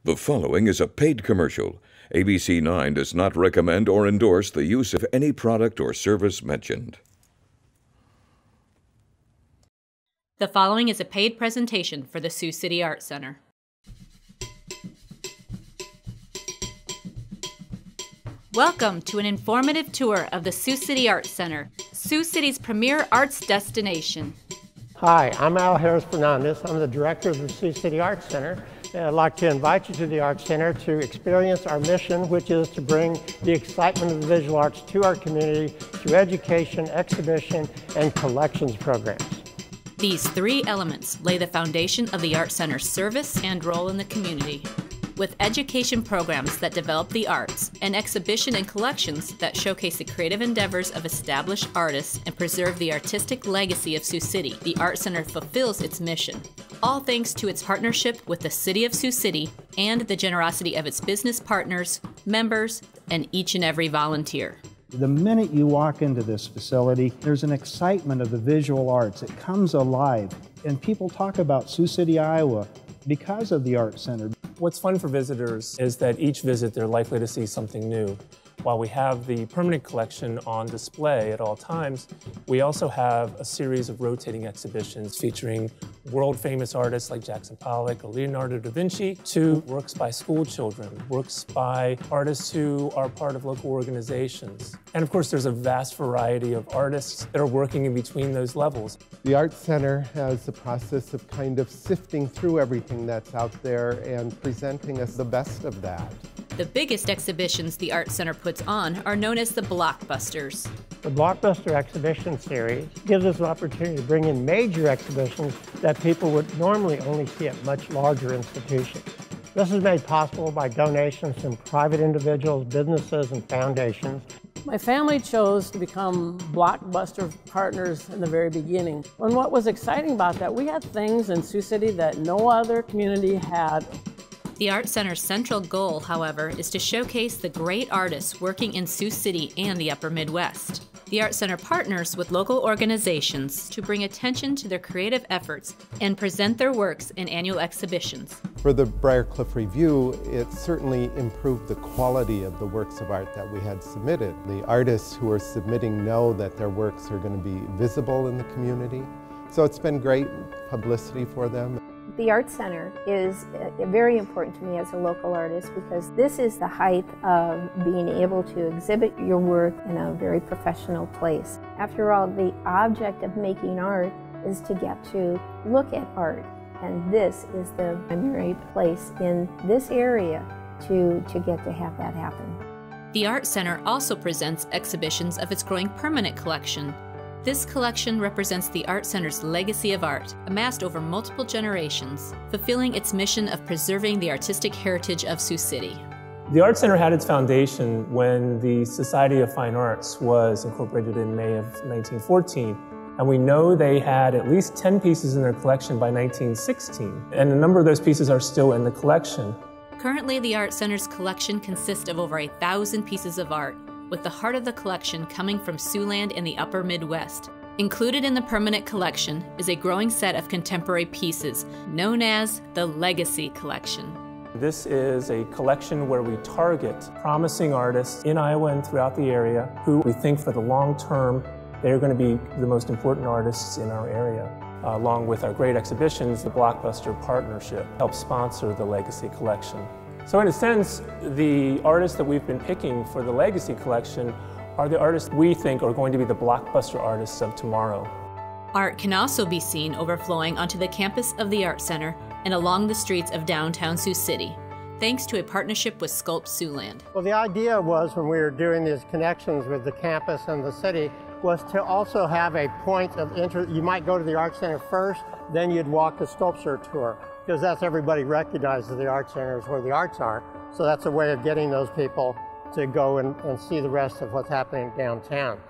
The following is a paid commercial. ABC 9 does not recommend or endorse the use of any product or service mentioned. The following is a paid presentation for the Sioux City Art Center. Welcome to an informative tour of the Sioux City Art Center, Sioux City's premier arts destination. Hi, I'm Al Harris-Fernandez. I'm the director of the Sioux City Art Center. And I'd like to invite you to the Art Center to experience our mission, which is to bring the excitement of the visual arts to our community through education, exhibition, and collections programs. These three elements lay the foundation of the Art Center's service and role in the community. With education programs that develop the arts and exhibition and collections that showcase the creative endeavors of established artists and preserve the artistic legacy of Sioux City, the Art Center fulfills its mission. All thanks to its partnership with the City of Sioux City and the generosity of its business partners, members, and each and every volunteer. The minute you walk into this facility, there's an excitement of the visual arts. It comes alive, and people talk about Sioux City, Iowa because of the Art Center. What's fun for visitors is that each visit they're likely to see something new. While we have the permanent collection on display at all times, we also have a series of rotating exhibitions featuring world-famous artists like Jackson Pollock or Leonardo da Vinci, to works by school children, works by artists who are part of local organizations. And of course, there's a vast variety of artists that are working in between those levels. The Art Center has the process of kind of sifting through everything that's out there and presenting us the best of that. The biggest exhibitions the Art Center puts on are known as the Blockbusters. The Blockbuster Exhibition Series gives us an opportunity to bring in major exhibitions that people would normally only see at much larger institutions. This is made possible by donations from private individuals, businesses, and foundations. My family chose to become Blockbuster partners in the very beginning. And what was exciting about that, we had things in Sioux City that no other community had. The Art Center's central goal, however, is to showcase the great artists working in Sioux City and the Upper Midwest. The Art Center partners with local organizations to bring attention to their creative efforts and present their works in annual exhibitions. For the Briarcliff Review, it certainly improved the quality of the works of art that we had submitted. The artists who are submitting know that their works are going to be visible in the community, so it's been great publicity for them. The Art Center is very important to me as a local artist because this is the height of being able to exhibit your work in a very professional place. After all, the object of making art is to get to look at art, and this is the primary place in this area to get to have that happen. The Art Center also presents exhibitions of its growing permanent collection. This collection represents the Art Center's legacy of art, amassed over multiple generations, fulfilling its mission of preserving the artistic heritage of Sioux City. The Art Center had its foundation when the Society of Fine Arts was incorporated in May of 1914. And we know they had at least 10 pieces in their collection by 1916. And a number of those pieces are still in the collection. Currently, the Art Center's collection consists of over 1,000 pieces of art, with the heart of the collection coming from Siouxland and the Upper Midwest. Included in the permanent collection is a growing set of contemporary pieces known as the Legacy Collection. This is a collection where we target promising artists in Iowa and throughout the area who we think for the long term they're going to be the most important artists in our area. Along with our great exhibitions, the Blockbuster Partnership helps sponsor the Legacy Collection. So in a sense, the artists that we've been picking for the Legacy Collection are the artists we think are going to be the blockbuster artists of tomorrow. Art can also be seen overflowing onto the campus of the Art Center and along the streets of downtown Sioux City, thanks to a partnership with Sculpt Siouxland. Well, the idea was, when we were doing these connections with the campus and the city, was to also have a point of interest. You might go to the Art Center first, then you'd walk the sculpture tour, because that's everybody recognizes the Art Center is where the arts are. So that's a way of getting those people to go and see the rest of what's happening downtown.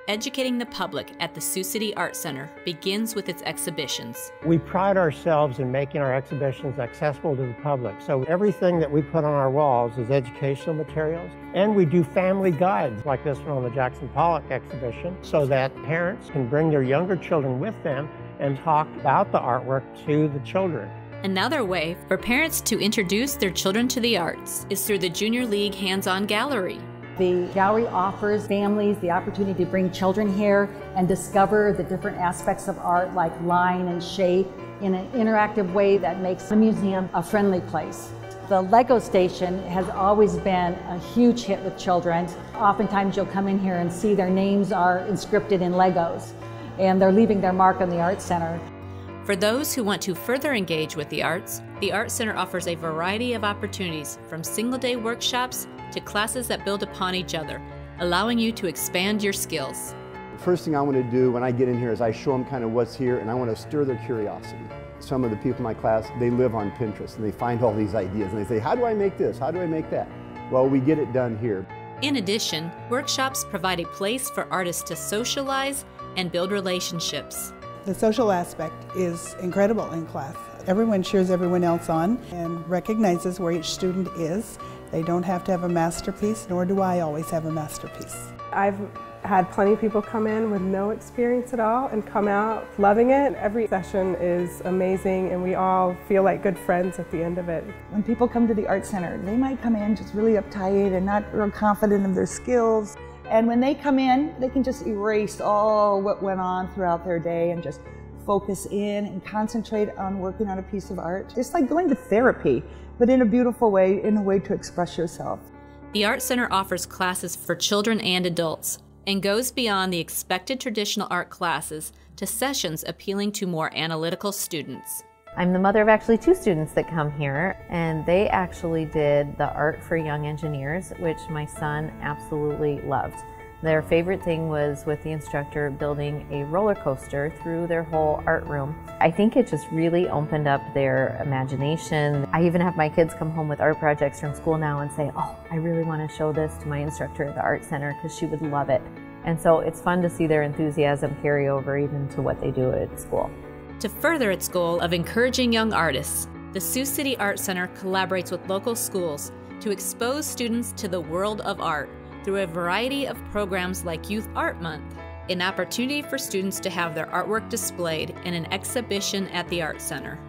Educating the public at the Sioux City Art Center begins with its exhibitions. We pride ourselves in making our exhibitions accessible to the public. So everything that we put on our walls is educational materials. And we do family guides like this one on the Jackson Pollock exhibition so that parents can bring their younger children with them and talk about the artwork to the children. Another way for parents to introduce their children to the arts is through the Junior League Hands-On Gallery. The gallery offers families the opportunity to bring children here and discover the different aspects of art like line and shape in an interactive way that makes the museum a friendly place. The Lego station has always been a huge hit with children. Oftentimes you'll come in here and see their names are inscripted in Legos and they're leaving their mark on the Art Center. For those who want to further engage with the arts, the Art Center offers a variety of opportunities from single-day workshops to classes that build upon each other, allowing you to expand your skills. The first thing I want to do when I get in here is I show them kind of what's here and I want to stir their curiosity. Some of the people in my class, they live on Pinterest and they find all these ideas and they say, how do I make this? How do I make that? Well, we get it done here. In addition, workshops provide a place for artists to socialize and build relationships. The social aspect is incredible in class. Everyone cheers everyone else on and recognizes where each student is. They don't have to have a masterpiece, nor do I always have a masterpiece. I've had plenty of people come in with no experience at all and come out loving it. Every session is amazing and we all feel like good friends at the end of it. When people come to the Art Center, they might come in just really uptight and not real confident of their skills. And when they come in, they can just erase all what went on throughout their day and just focus in and concentrate on working on a piece of art. It's like going to therapy, but in a beautiful way, in a way to express yourself. The Art Center offers classes for children and adults and goes beyond the expected traditional art classes to sessions appealing to more analytical students. I'm the mother of actually 2 students that come here, and they actually did the Art for Young Engineers, which my son absolutely loved. Their favorite thing was with the instructor building a roller coaster through their whole art room. I think it just really opened up their imagination. I even have my kids come home with art projects from school now and say, oh, I really want to show this to my instructor at the Art Center because she would love it. And so it's fun to see their enthusiasm carry over even to what they do at school. To further its goal of encouraging young artists, the Sioux City Art Center collaborates with local schools to expose students to the world of art through a variety of programs like Youth Art Month, an opportunity for students to have their artwork displayed in an exhibition at the Art Center.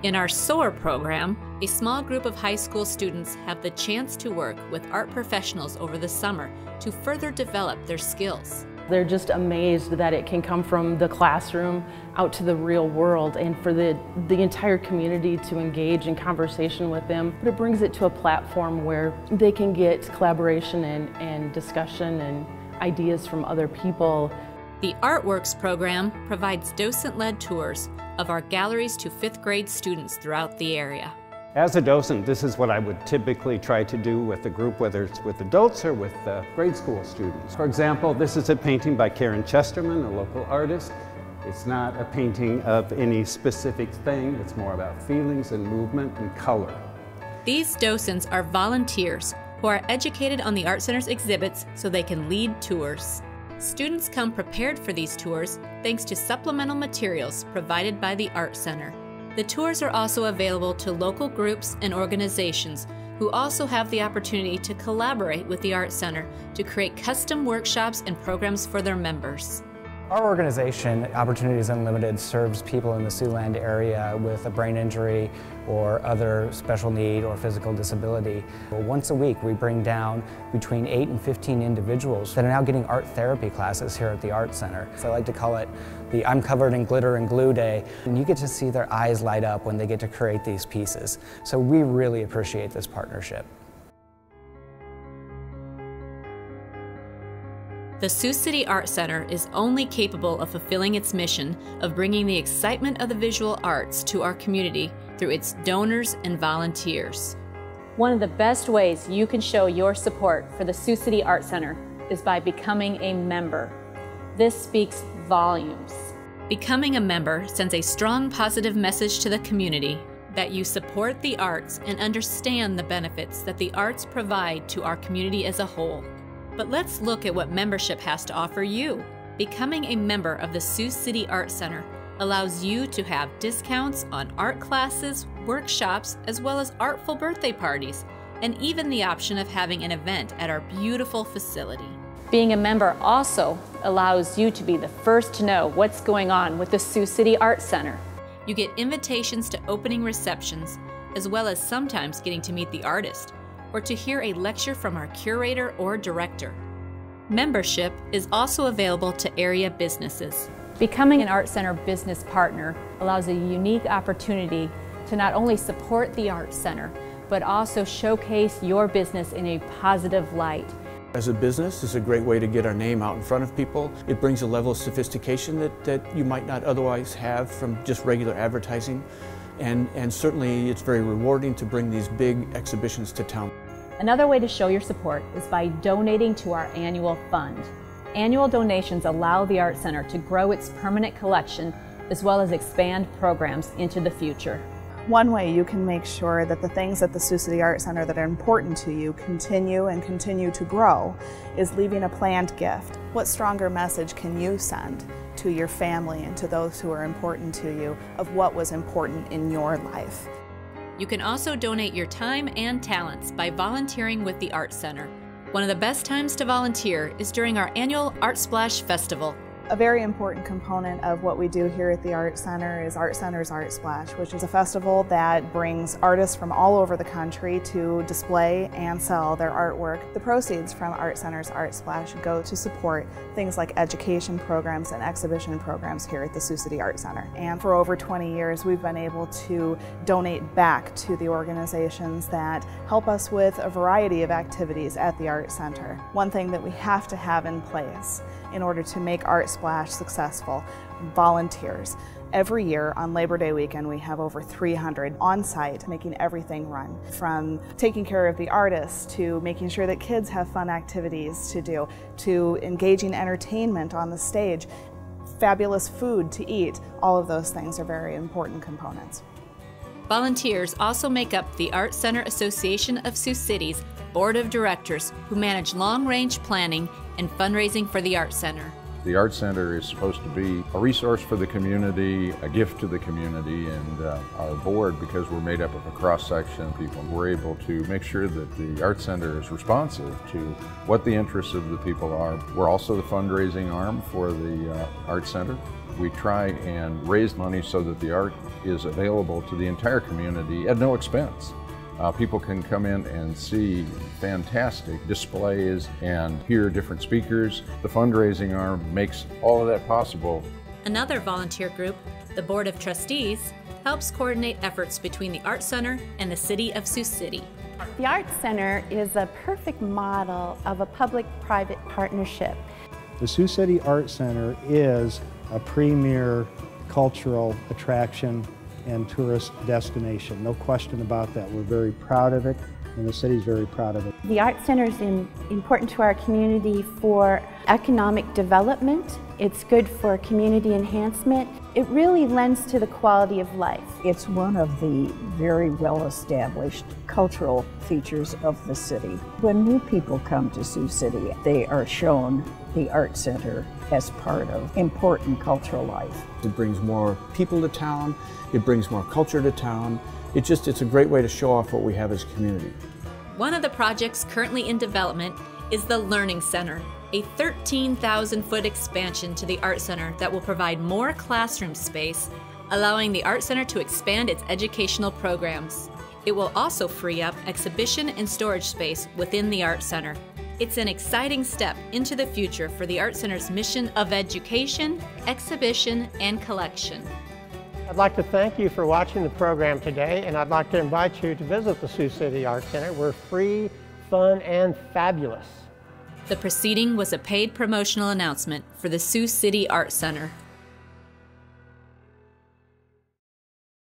In our SOAR program, a small group of high school students have the chance to work with art professionals over the summer to further develop their skills. They're just amazed that it can come from the classroom out to the real world and for the entire community to engage in conversation with them. But it brings it to a platform where they can get collaboration and discussion and ideas from other people. The Artworks program provides docent-led tours of our galleries to 5th grade students throughout the area. As a docent, this is what I would typically try to do with the group, whether it's with adults or with grade school students. For example, this is a painting by Karen Chesterman, a local artist. It's not a painting of any specific thing, it's more about feelings and movement and color. These docents are volunteers who are educated on the Art Center's exhibits so they can lead tours. Students come prepared for these tours thanks to supplemental materials provided by the Art Center. The tours are also available to local groups and organizations who also have the opportunity to collaborate with the Art Center to create custom workshops and programs for their members. Our organization, Opportunities Unlimited, serves people in the Siouxland area with a brain injury or other special need or physical disability. Once a week we bring down between 8 and 15 individuals that are now getting art therapy classes here at the Art Center. So I like to call it the I'm Covered in Glitter and Glue Day. And you get to see their eyes light up when they get to create these pieces. So we really appreciate this partnership. The Sioux City Art Center is only capable of fulfilling its mission of bringing the excitement of the visual arts to our community through its donors and volunteers. One of the best ways you can show your support for the Sioux City Art Center is by becoming a member. This speaks volumes. Becoming a member sends a strong positive message to the community that you support the arts and understand the benefits that the arts provide to our community as a whole. But let's look at what membership has to offer you. Becoming a member of the Sioux City Art Center allows you to have discounts on art classes, workshops, as well as artful birthday parties, and even the option of having an event at our beautiful facility. Being a member also allows you to be the first to know what's going on with the Sioux City Art Center. You get invitations to opening receptions, as well as sometimes getting to meet the artist, or to hear a lecture from our curator or director. Membership is also available to area businesses. Becoming an Art Center business partner allows a unique opportunity to not only support the Art Center, but also showcase your business in a positive light. As a business, it's a great way to get our name out in front of people. It brings a level of sophistication that you might not otherwise have from just regular advertising. And certainly it's very rewarding to bring these big exhibitions to town. Another way to show your support is by donating to our annual fund. Annual donations allow the Art Center to grow its permanent collection as well as expand programs into the future. One way you can make sure that the things at the Sioux City Art Center that are important to you continue to grow is leaving a planned gift. What stronger message can you send to your family and to those who are important to you of what was important in your life? You can also donate your time and talents by volunteering with the Art Center. One of the best times to volunteer is during our annual Art Splash Festival. A very important component of what we do here at the Art Center is Art Center's Art Splash, which is a festival that brings artists from all over the country to display and sell their artwork. The proceeds from Art Center's Art Splash go to support things like education programs and exhibition programs here at the Sioux City Art Center. And for over 20 years, we've been able to donate back to the organizations that help us with a variety of activities at the Art Center. One thing that we have to have in place in order to make Art Splash successful: volunteers. Every year on Labor Day weekend we have over 300 on site making everything run, from taking care of the artists to making sure that kids have fun activities to do, to engaging entertainment on the stage, fabulous food to eat. All of those things are very important components. Volunteers also make up the Art Center Association of Sioux City's Board of Directors, who manage long-range planning and fundraising for the Art Center. The Art Center is supposed to be a resource for the community, a gift to the community, and our board, because we're made up of a cross-section of people, we're able to make sure that the Art Center is responsive to what the interests of the people are. We're also the fundraising arm for the Art Center. We try and raise money so that the art is available to the entire community at no expense. People can come in and see fantastic displays and hear different speakers. The fundraising arm makes all of that possible. Another volunteer group, the Board of Trustees, helps coordinate efforts between the Art Center and the City of Sioux City. The Art Center is a perfect model of a public-private partnership. The Sioux City Art Center is a premier cultural attraction and tourist destination. No question about that. We're very proud of it, and the city's very proud of it. The Art Center is important to our community for economic development. It's good for community enhancement. It really lends to the quality of life. It's one of the very well-established cultural features of the city. When new people come to Sioux City, they are shown the Art Center as part of important cultural life. It brings more people to town, it brings more culture to town. It's a great way to show off what we have as a community. One of the projects currently in development is the Learning Center, a 13,000-foot expansion to the Art Center that will provide more classroom space, allowing the Art Center to expand its educational programs. It will also free up exhibition and storage space within the Art Center. It's an exciting step into the future for the Art Center's mission of education, exhibition, and collection. I'd like to thank you for watching the program today, and I'd like to invite you to visit the Sioux City Art Center. We're free, fun, and fabulous. The proceeding was a paid promotional announcement for the Sioux City Art Center.